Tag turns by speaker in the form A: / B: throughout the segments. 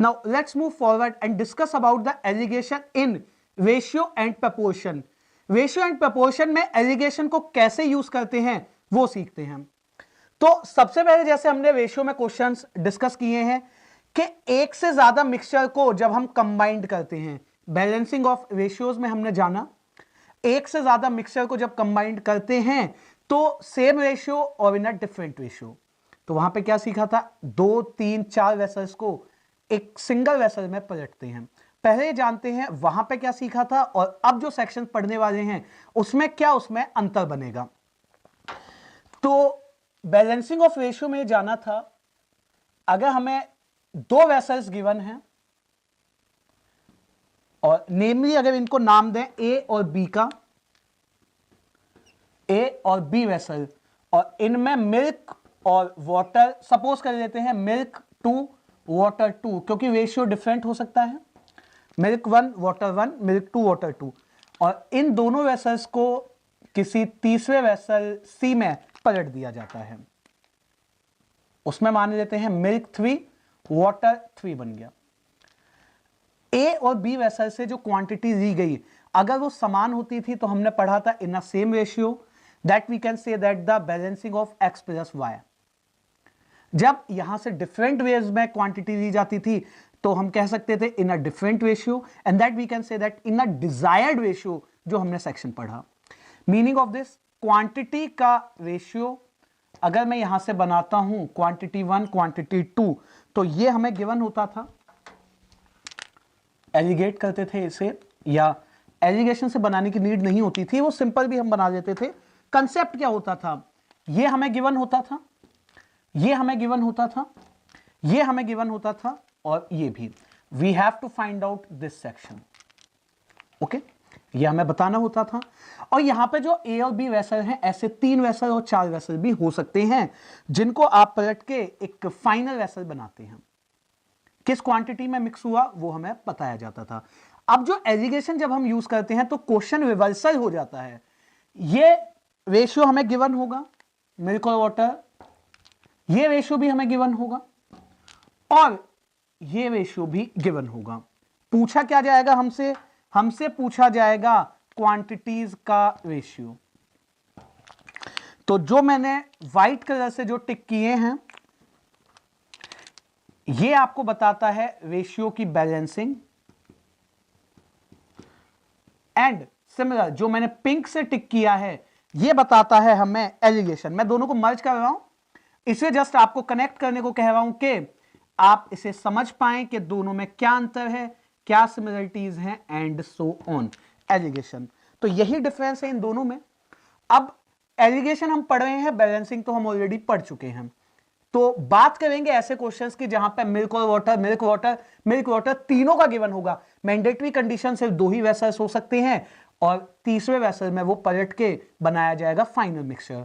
A: Now let's move forward and discuss about the alligation in ratio and proportion. Ratio and proportion में allegation को कैसे use करते हैं वो सीखते हैं। तो सबसे पहले जैसे हमने रेशियो में क्वेश्चंस डिस्कस किए हैं कि एक से ज्यादा मिक्सचर को जब हम कंबाइंड करते हैं, बैलेंसिंग ऑफ रेशियोज में हमने जाना एक से ज्यादा मिक्सचर को जब कंबाइंड करते हैं तो सेम रेशियो और इन अ डिफरेंट रेशियो। तो वहां पे क्या सीखा था, 2, 3, 4 वेसल्स को एक सिंगल वेसल में पलटते हैं। पहले जानते हैं वहां पे क्या सीखा था और अब जो सेक्शन पढ़ने वाले हैं उसमें क्या उसमें अंतर बनेगा। तो बैलेंसिंग ऑफ रेशियो में जाना था, अगर हमें 2 वेसल्स गिवन हैं और नेमली अगर इनको नाम दें ए और बी का, ए और बी वेसल, और इनमें मिल्क और वाटर सपोज कर लेते हैं, मिल्क 2 वाटर 2, क्योंकि रेशियो डिफरेंट हो सकता है, मिल्क 1 वाटर 1, मिल्क 2 वाटर 2, और इन दोनों वेसल्स को किसी तीसरे वेसल सी में पलट दिया जाता है, उसमें मान लेते हैं मिल्क 3 वाटर 3 बन गया। ए और बी वेसल से जो क्वांटिटी ली गई अगर वो समान होती थी तो हमने पढ़ा था in a same ratio that we can say that the balancing of X plus Y. जब यहां से डिफरेंट वेज में क्वांटिटी ली जाती थी तो हम कह सकते थे in a different ratio, and that we can say that in a desired ratio, जो हमने सेक्शन पढ़ा। मीनिंग ऑफ दिस, क्वांटिटी का रेशियो अगर मैं यहां से बनाता हूं क्वांटिटी 1 क्वांटिटी 2, तो ये हमें गिवन होता था, एलिगेट करते थे इसे, या एलिगेशन से बनाने की नीड नहीं होती थी, वो सिंपल भी हम बना देते थे। कंसेप्ट क्या होता था, ये हमें गिवन होता था, ये हमें गिवन होता था, ये हमें गिवन होता था, और ये भी। We have to find out this section, okay, ये हमें बताना होता था। और यहां पे जो ए और बी वेसल हैं, ऐसे 3 वेसल और 4 वेसल भी हो सकते हैं जिनको आप पलट के एक फाइनल वेसल बनाते हैं। किस क्वांटिटी में मिक्स हुआ वो हमें बताया जाता था। अब जो एलिगेशन जब हम यूज करते हैं तो क्वेश्चन रिवर्सल हो जाता है। ये रेशियो हमें गिवन होगा, मिल्क और वाटर, ये रेशियो भी हमें गिवन होगा, और ये रेशियो भी गिवन होगा। पूछा क्या जाएगा हमसे, हमसे पूछा जाएगा क्वांटिटीज का रेशियो। तो जो मैंने व्हाइट कलर से जो टिक किए हैं ये आपको बताता है रेशियो की बैलेंसिंग, एंड सिमिलर जो मैंने पिंक से टिक किया है ये बताता है हमें एलिगेशन। मैं दोनों को मर्ज कर रहा हूं, इसे जस्ट आपको कनेक्ट करने को कह रहा हूं कि आप इसे समझ पाएं कि दोनों में क्या अंतर है, क्या सिमिलरिटीज हैं, एंड सो ऑन। एलिगेशन, तो यही डिफरेंस है इन दोनों में। अब एलिगेशन हम पढ़ रहे हैं, बैलेंसिंग तो हम ऑलरेडी पढ़ चुके हैं। तो बात करेंगे ऐसे क्वेश्चंस की जहां पे मिल्क और water, milk water, milk water तीनों का गिवन होगा। मैंडेटरी कंडीशन सिर्फ 2 ही वेसल्स हो सकते हैं और तीसरे वेसल में वो पलट के बनाया जाएगा फाइनल मिक्सचर।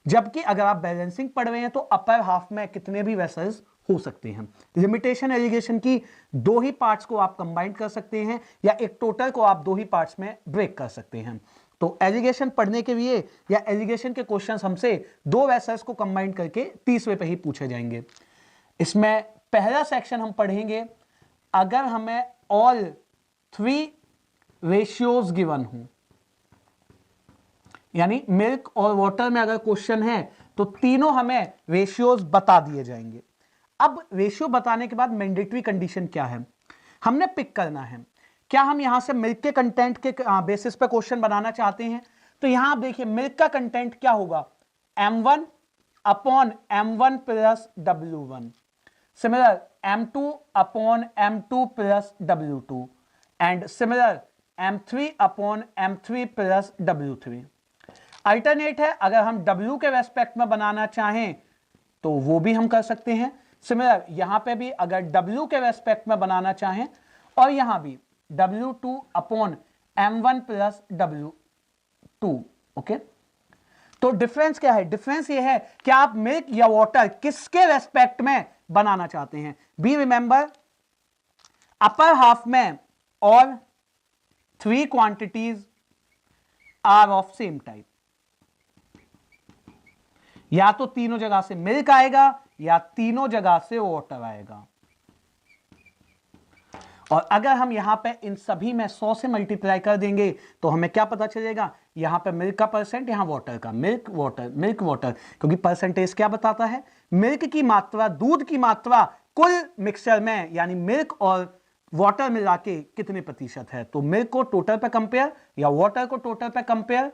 A: जबकि अगर आप बैलेंसिंग पढ़ रहे हैं तो अपर हाफ में कितने भी वेसल्स हो सकते हैं। लिमिटेशन एलिगेशन की 2 ही पार्ट्स को आप कंबाइन कर सकते हैं या एक टोटल को आप 2 ही पार्ट्स में ब्रेक कर सकते हैं। तो एलिगेशन पढ़ने के लिए या एलिगेशन के क्वेश्चंस हमसे 2 वेसल्स को कंबाइन करके तीसरे पे ही पूछे जाएंगे। इसमें पहला सेक्शन हम पढ़ेंगे अगर हमें ऑल 3 रेशियोज गिवन हो, यानी मिल्क और वाटर में अगर क्वेश्चन है तो तीनों हमें रेशियोज बता दिए जाएंगे। अब रेशियो बताने के बाद मैंडेटरी कंडीशन क्या है हमने पिक करना है। क्या हम यहां से मिल्क के कंटेंट के बेसिस पे क्वेश्चन बनाना चाहते हैं, तो यहां आप देखिए मिल्क का कंटेंट क्या होगा, m1 upon m1 plus w1, similar m2 upon m2 plus w2, and similar m3 upon m3 plus w3। Alternate है, अगर हम w के रेस्पेक्ट में बनाना चाहें तो वो भी हम कर सकते हैं। सिमिलर यहां पे भी अगर w के रेस्पेक्ट में बनाना चाहें, और यहां भी w2 upon m1 plus w2, okay. तो डिफरेंस क्या है, डिफरेंस ये है कि आप मिल्क या वाटर किसके रेस्पेक्ट में बनाना चाहते हैं। बी रिमेंबर अपर हाफ में और 3 quantities are of same type, या तो तीनों जगह से मिल्क आएगा या तीनों जगह से वाटर आएगा। और अगर हम यहां पे इन सभी में 100 से मल्टीप्लाई कर देंगे तो हमें क्या पता चलेगा, यहां पे मिल्क का परसेंट, यहां वाटर का, मिल्क वाटर मिल्क वाटर, क्योंकि परसेंटेज क्या बताता है, मिल्क की मात्रा, दूध की मात्रा कुल मिक्सचर में यानी मिल्क और वाटर मिला के कितने प्रतिशत है। तो मिल्क को टोटल पे कंपेयर या वाटर को टोटल पे compare.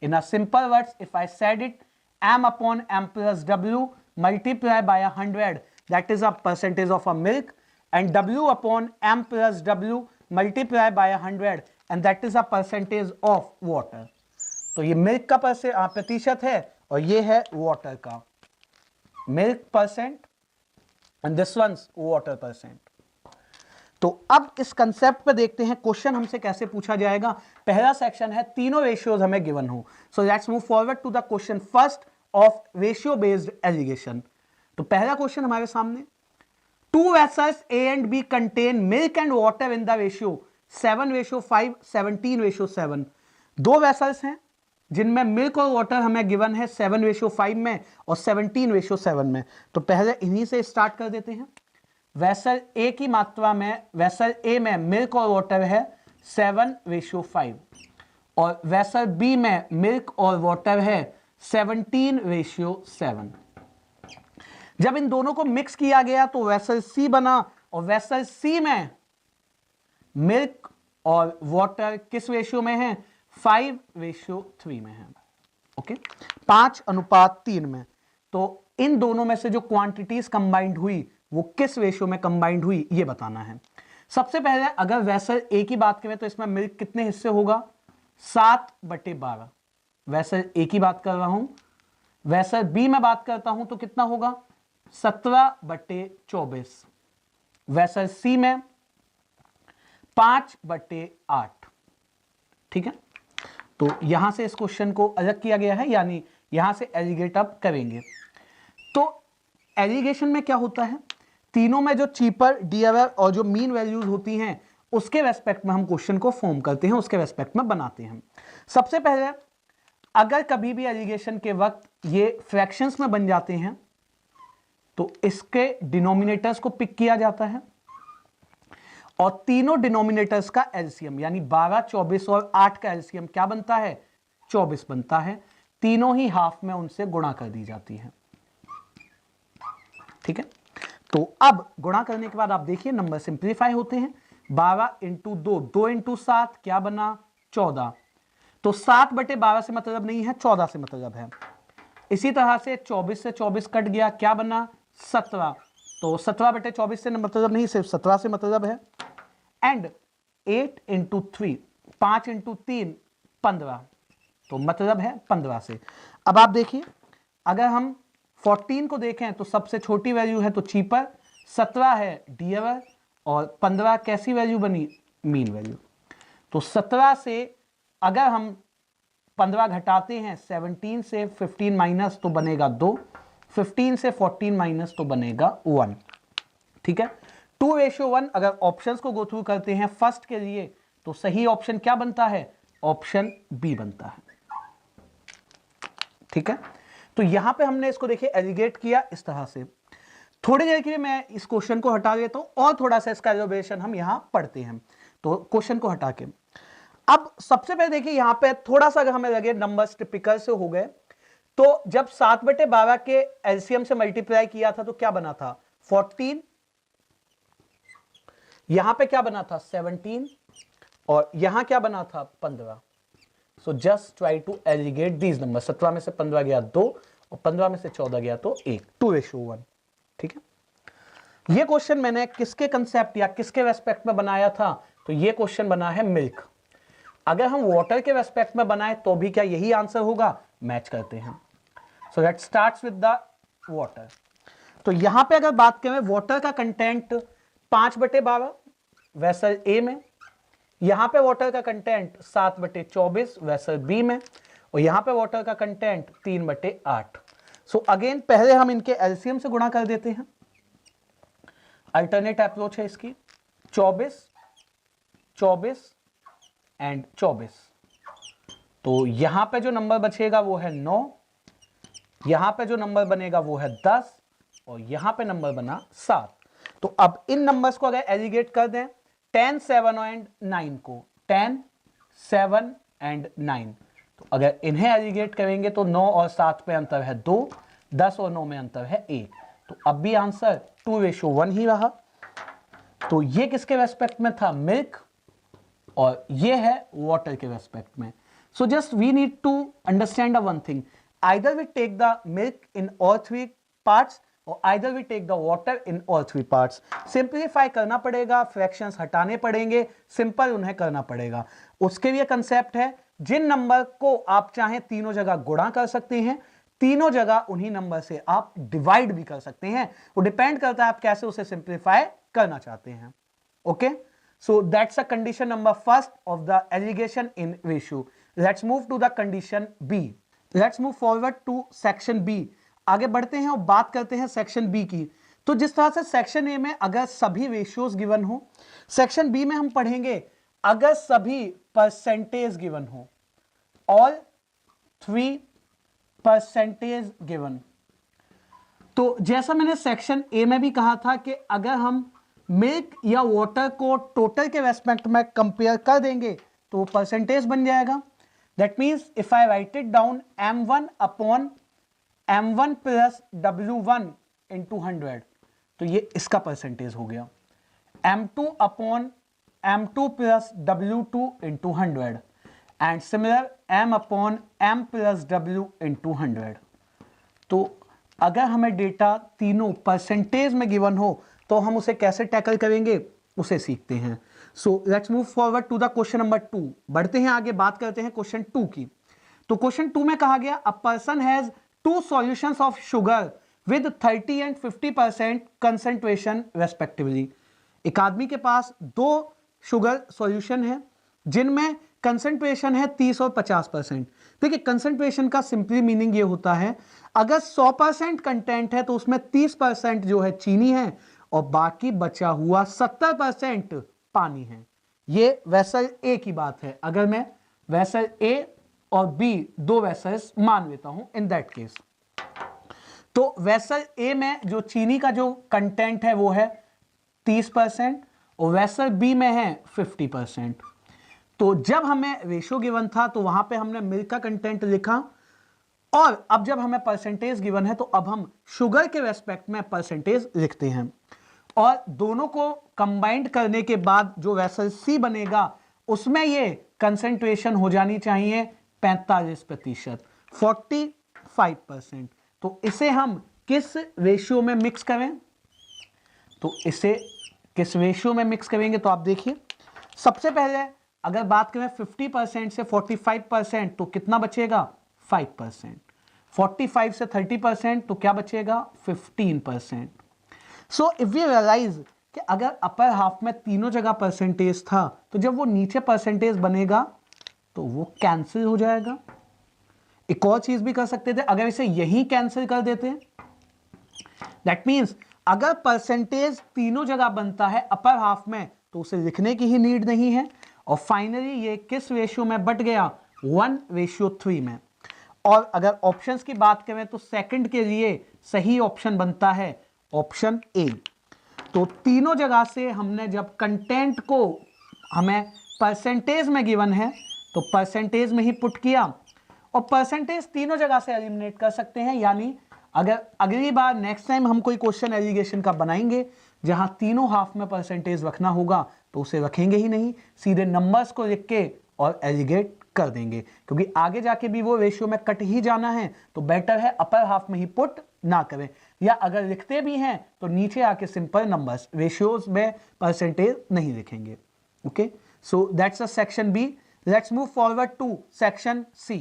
A: In a simple words if I said it, m upon m plus w multiply by 100, that is a percentage of a milk, and w upon m plus w multiply by 100 and that is a percentage of water। तो ये milk का प्रतिशत है और ये है water का, milk percent and this one's water percent. तो अब इस कंसेप्ट पे देखते हैं क्वेश्चन हमसे कैसे पूछा जाएगा। पहला सेक्शन है तीनों रेशियोज हमें गिवन हो। So let's move forward to the question first of ratio based alligation. तो पहला क्वेश्चन हमारे सामने, two vessels A and B contain milk and water in the ratio 7:5, 17:7। दो वेसल्स हैं जिनमें मिल्क और वाटर हमें गिवन है 7:5 में और 17:7 में। तो पहले इन्हीं से स्टार्ट कर देते हैं। वेसल ए की मात्रा में, वेसल ए में मिल्क और वाटर है 7:5 और वेसल बी में मिल्क और वाटर है 17:7। जब इन दोनों को मिक्स किया गया तो वेसल सी बना और वेसल सी में मिल्क और वाटर किस रेशियो में है, 5:3 में है। ओके, 5:3 में। तो इन दोनों में से जो क्वांटिटीज कंबाइंड हुई वो किस रेशियो में कंबाइंड हुई ये बताना है। सबसे पहले अगर वेसल ए की बात करें तो इसमें मिल्क कितने हिस्से होगा, 7/12। वेसल ए की बात कर रहा हूं। वेसल बी में बात करता हूं तो कितना होगा, 17/24। वेसल सी में 5/8। ठीक है, तो यहां से इस क्वेश्चन को अलग किया गया है, यानी यहां से एलिगेट अप करेंगे। तो एलिगेशन में क्या होता है, तीनों में जो चीपर, डियर और जो मीन वैल्यूज होती हैं उसके रेस्पेक्ट में हम क्वेश्चन को फॉर्म करते हैं, उसके रेस्पेक्ट में बनाते हैं। सबसे पहले अगर कभी भी एलिगेशन के वक्त ये फ्रैक्शंस में बन जाते हैं तो इसके डिनोमिनेटर्स को पिक किया जाता है और तीनों डिनोमिनेटर्स का एलसीएम यानी 12, 24 और 8 का एलसीएम क्या बनता है, 24 बनता है। तीनों ही हाफ में उनसे गुणा कर दी जाती है। ठीक है, तो अब गुणा करने के बाद आप देखिए नंबर सिंप्लीफाई होते हैं। 12 × 2, 2 × 7 क्या बना, 14। तो 7/12 से मतलब नहीं है, 14 से मतलब है। इसी तरह से 24 से 24 कट गया, क्या बना, 17। तो 17/24 से मतलब नहीं, सिर्फ 17 से मतलब है। एंड 8 × 3, 5 × 3 15, तो मतलब है 15 से। अब आप देखिए अगर हम 14 को देखें तो सबसे छोटी वैल्यू है तो चीपर, 17 है डियर और 15 कैसी वैल्यू बनी, मीन वैल्यू। तो 17 से अगर हम 15 घटाते हैं, 17 से 15 माइनस तो बनेगा 2, 15 से 14 माइनस तो बनेगा 1। ठीक है, 2:1। अगर ऑप्शंस को गो थ्रू करते हैं फर्स्ट के लिए तो सही ऑप्शन क्या बनता है, ऑप्शन बी बनता है। ठीक है, तो यहां पे हमने इसको देखिए एलिगेट किया इस तरह से। थोड़ी देर के लिए मैं इस क्वेश्चन को हटा देता हूं और थोड़ा सा इसका एलोबरेशन हम यहां पढ़ते हैं। तो क्वेश्चन को हटा के अब सबसे पहले देखिए यहां पे थोड़ा सा अगर हमें लगे नंबर्स टिपिकल से हो गए, तो जब 7/12 के एलसीएम से मल्टीप्लाई किया था तो क्या बना था, 14। यहां पे क्या बना था, 17 और यहां क्या बना था, 15। So just try to alligate these number. 17 में से 15 गया 2 और 15 में से 14 गया तो 1, 2:1। ठीक है, ये क्वेश्चन मैंने किसके कंसेप्ट या किसके रेस्पेक्ट में बनाया था, तो ये क्वेश्चन बना है मिल्क। अगर हम वाटर के रेस्पेक्ट में बनाए तो भी क्या यही आंसर होगा, मैच करते हैं। So let's start with the water. तो यहां पे अगर बात करें वाटर का कंटेंट 5/12 वेसल ए में, यहां पे वाटर का कंटेंट 7/24 वेसल बी में और यहां पे वाटर का कंटेंट 3/8। सो अगेन पहले हम इनके एलसीएम से गुणा कर देते हैं। अल्टरनेट अप्रोच है इसकी, 24, 24 एंड 24। तो यहां पे जो नंबर बचेगा वो है 9, यहां पे जो नंबर बनेगा वो है 10 और यहां पे नंबर बना 7। तो अब इन नंबर्स को अगर एलिगेट कर दें, 10, 7 एंड 9 को, 10, 7 एंड 9, तो अगर इन्हें एलिगेट करेंगे तो 9 और 7 पे अंतर है 2, 10 और 9 में अंतर है 1, तो अब भी आंसर 2:1 ही रहा। तो ये किसके रेस्पेक्ट में था, मिल्क, और ये है वाटर के रेस्पेक्ट में। So just we need to understand one thing, either we take the milk in all 3 parts और either we take the water in all 3 parts. Simplify करना पड़ेगा, फ्रैक्शंस हटाने पड़ेंगे, सिंपल उन्हें करना पड़ेगा। उसके लिए कंसेप्ट है, जिन नंबर को आप चाहें तीनों जगह गुणा कर सकते हैं, तीनों जगह उन्हीं नंबर से आप डिवाइड भी कर सकते हैं। वो डिपेंड करता है आप कैसे उसे सिंप्लीफाई करना चाहते हैं। Okay, so that's a condition number first of the alligation in ratio. Let's move to the condition B. Let's move forward to section B. आगे बढ़ते हैं और बात करते हैं सेक्शन बी की। तो जिस तरह से सेक्शन ए में अगर सभी रेशियोज गिवन हो, सेक्शन बी में हम पढ़ेंगे अगर सभी परसेंटेज गिवन हो, ऑल 3 परसेंटेज गिवन। तो जैसा मैंने सेक्शन ए में भी कहा था कि अगर हम मिल्क या वाटर को टोटल के रेस्पेक्ट में कंपेयर कर देंगे तो परसेंटेज बन जाएगा। That means if I right it down m1 upon m1 plus w1 into 100, तो ये इसका परसेंटेज हो गया। m2 upon m2 plus w2 into 100 and similar m upon m plus w into 100। तो अगर हमें डेटा तीनों परसेंटेज में गिवन हो तो हम उसे कैसे टैकल करेंगे उसे सीखते हैं। So let's move forward to the question number 2। बढ़ते हैं आगे, बात करते हैं क्वेश्चन 2 की। तो क्वेश्चन 2 में कहा गया a person has 2 solutions of sugar with 30 and 50% concentration respectively. एक आदमी के पास 2 शुगर सॉल्यूशन है जिनमें कंसंट्रेशन है 30 और 50%। देखिए कंसंट्रेशन का सिंपली मीनिंग ये होता है, अगर 100% कंटेंट है तो उसमें 30% जो है चीनी है और बाकी बचा हुआ 70% पानी है। ये वेसल ए की बात है। अगर मैं वेसल ए और बी 2 वेसल्स मान लेता हूं इन दैट केस, तो वेसल ए में जो चीनी का जो कंटेंट है वो है 30% और वेसल बी में है 50%। तो जब हमें रेशियो गिवन था तो वहां पे हमने मिल्क का कंटेंट लिखा, और अब जब हमें परसेंटेज गिवन है तो अब हम शुगर के रेस्पेक्ट में परसेंटेज लिखते हैं, और दोनों को कंबाइंड करने के बाद जो वेसल सी बनेगा उसमें ये कंसंट्रेशन हो जानी चाहिए 45%, 45%। तो इसे हम किस रेशियो में मिक्स करें, तो इसे किस रेशियो में मिक्स करेंगे तो आप देखिए, सबसे पहले अगर बात करें 50% से 45% तो कितना बचेगा 5%, 45 से 30% तो क्या बचेगा 15%। सो इफ वी रियलाइज कि अगर अपर हाफ में तीनों जगह परसेंटेज था तो जब वो नीचे परसेंटेज बनेगा तो वो कैंसिल हो जाएगा। एक और चीज भी कर सकते थे, अगर इसे यही कैंसिल कर देते, दैट मीन्स अगर परसेंटेज तीनों जगह बनता है अपर हाफ में तो उसे लिखने की ही नीड नहीं है। और फाइनली ये किस रेशियो में बट गया 1:3 में। और अगर ऑप्शंस की बात करें तो सेकंड के लिए सही ऑप्शन बनता है ऑप्शन ए। तो तीनों जगह से हमने जब कंटेंट को हमें परसेंटेज में गिवन है तो परसेंटेज में ही पुट किया, और परसेंटेज तीनों जगह से एलिमिनेट कर सकते हैं। यानी अगर अगली बार नेक्स्ट टाइम हम कोई क्वेश्चन एलिगेशन का बनाएंगे जहां तीनों हाफ में परसेंटेज रखना होगा तो उसे रखेंगे ही नहीं, सीधे नंबर्स को लिख के और एलिगेट कर देंगे, क्योंकि आगे जाके भी वो रेशियो में कट ही जाना है। तो बेटर है अपर हाफ में ही पुट ना करें, या अगर लिखते भी हैं तो नीचे आके सिंपल नंबर्स, रेशियोज में परसेंटेज नहीं लिखेंगे। Okay, so that's a section B. Let's move forward to section C.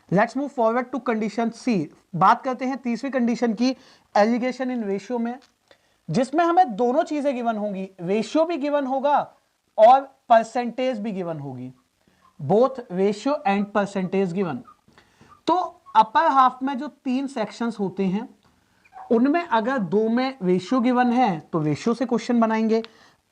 A: Let's move forward to condition C. बात करते हैं तीसरी कंडीशन की, एलिगेशन इन रेशियो में, जिसमें हमें दोनों चीजें गिवन होंगी, रेशियो भी गिवन होगा और परसेंटेज भी गिवन होगी, both ratio and percentage given. तो अपर हाफ में जो 3 सेक्शंस होते हैं उनमें अगर 2 में रेशियो गिवन है तो रेशियो से क्वेश्चन बनाएंगे,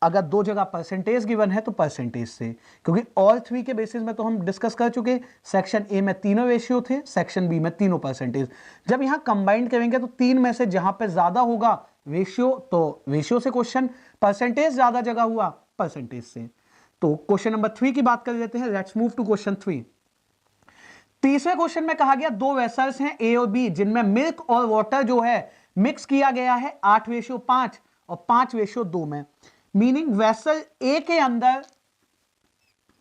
A: अगर 2 जगह परसेंटेज गिवन है तो परसेंटेज से, क्योंकि ऑल 3 के बेसिस में तो हम डिस्कस कर चुके। सेक्शन ए में तीनों रेशियो थे, सेक्शन बी में तीनों परसेंटेज। जब यहां कंबाइंड करेंगे तो 3 में से जहां पे ज्यादा होगा रेशियो तो रेशियो से क्वेश्चन, परसेंटेज ज्यादा जगह हुआ परसेंटेज से। तो क्वेश्चन नंबर 3 की बात कर लेते हैं। Let's move to question 3। तीसरे क्वेश्चन में कहा गया दो वेसल्स हैं ए और बी जिनमें मिल्क और वाटर जो है मिक्स किया गया है 8:5 और 5:2 में। मीनिंग वेसल ए के अंदर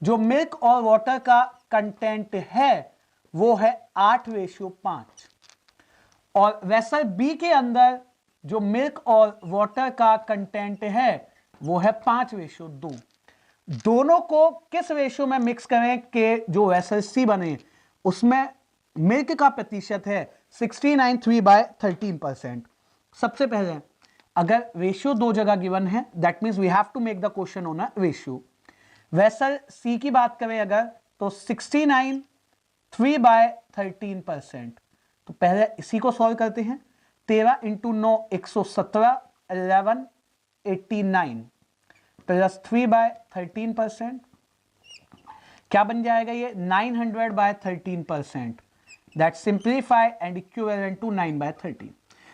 A: जो मिल्क और वाटर का कंटेंट है वो है 8:5 और वेसल बी के अंदर जो मिल्क और वाटर का कंटेंट है वो है 5:2। दोनों को किस रेशियो में मिक्स करें कि जो वेसल सी बने उसमें मिल्क का प्रतिशत है 69.3/13%। सबसे पहले अगर रेशियो दो जगह गिवन है that means we have to make the question on a ratio. Vessel C की बात करें अगर तो 69.3/13%। तो पहले इसी को सॉल्व करते हैं। 13 × 9 117 11 89 प्लस 3/13% क्या बन जाएगा ये 900/13%। That simplify and equivalent to 9/13।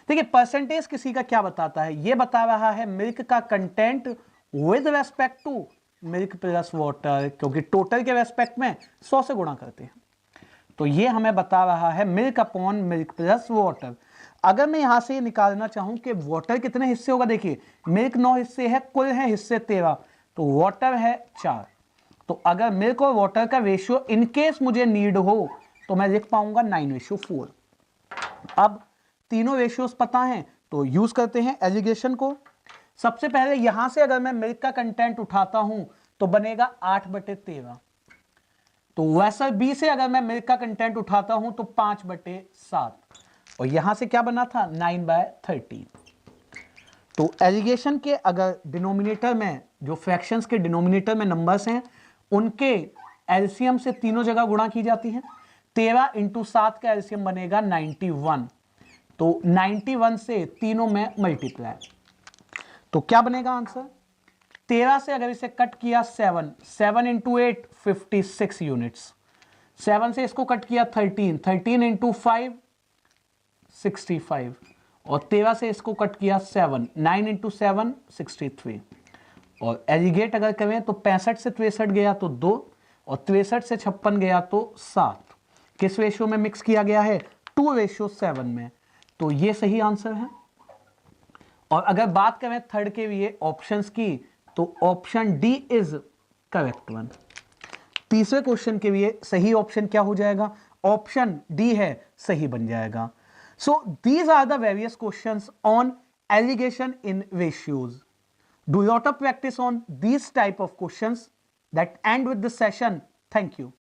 A: देखिए परसेंटेज किसी का क्या बताता है, ये बता रहा है मिल्क का content with respect to milk plus water, क्योंकि टोटल के रेस्पेक्ट में 100 से गुणा करते हैं। तो ये हमें बता रहा है milk upon milk plus water. अगर मैं यहां से ये निकालना चाहूं कि वाटर कितने हिस्से होगा, देखिए मिल्क 9 हिस्से है, कुल है हिस्से 13, तो वाटर है 4। तो अगर मिल्क और वाटर का रेशियो इनकेस मुझे नीड हो तो मैं लिख पाऊंगा 9:4। अब तीनों रेशियोज पता हैं तो यूज करते हैं एलिगेशन को। सबसे पहले यहां से अगर मैं मिल्क का कंटेंट उठाता हूं तो बनेगा 8/13। तो वेसल बी से अगर मैं मिल्क का कंटेंट उठाता हूं तो 5/7 और यहां से क्या बना था 9/13। तो एलिगेशन के अगर डिनोमिनेटर में जो फ्रैक्शंस के डिनोमिनेटर में नंबर्स हैं उनके एलसीएम से तीनों जगह गुणा की जाती है। 13 × 7 का एलसीएम बनेगा 91। तो 91 से तीनों में मल्टीप्लाई, तो क्या बनेगा आंसर 13 से अगर इसे कट किया 7 × 8 56 यूनिट्स। 7 से इसको कट किया 13 × 5 65 और 13 से इसको कट किया 7 9 × 7 63 और एलिगेट अगर करें तो 65 से 63 गया तो 2 और 63 से 56 गया तो 7। किस रेशियो में मिक्स किया गया है 2:7 में। तो ये सही आंसर है। और अगर बात करें थर्ड के लिए ऑप्शंस की तो option D is correct one. तीसरे क्वेश्चन के लिए सही ऑप्शन क्या हो जाएगा, ऑप्शन डी है, सही बन जाएगा। So these are the various questions on alligation in ratios. Do a lot of practice on these type of questions that end with this session. Thank you.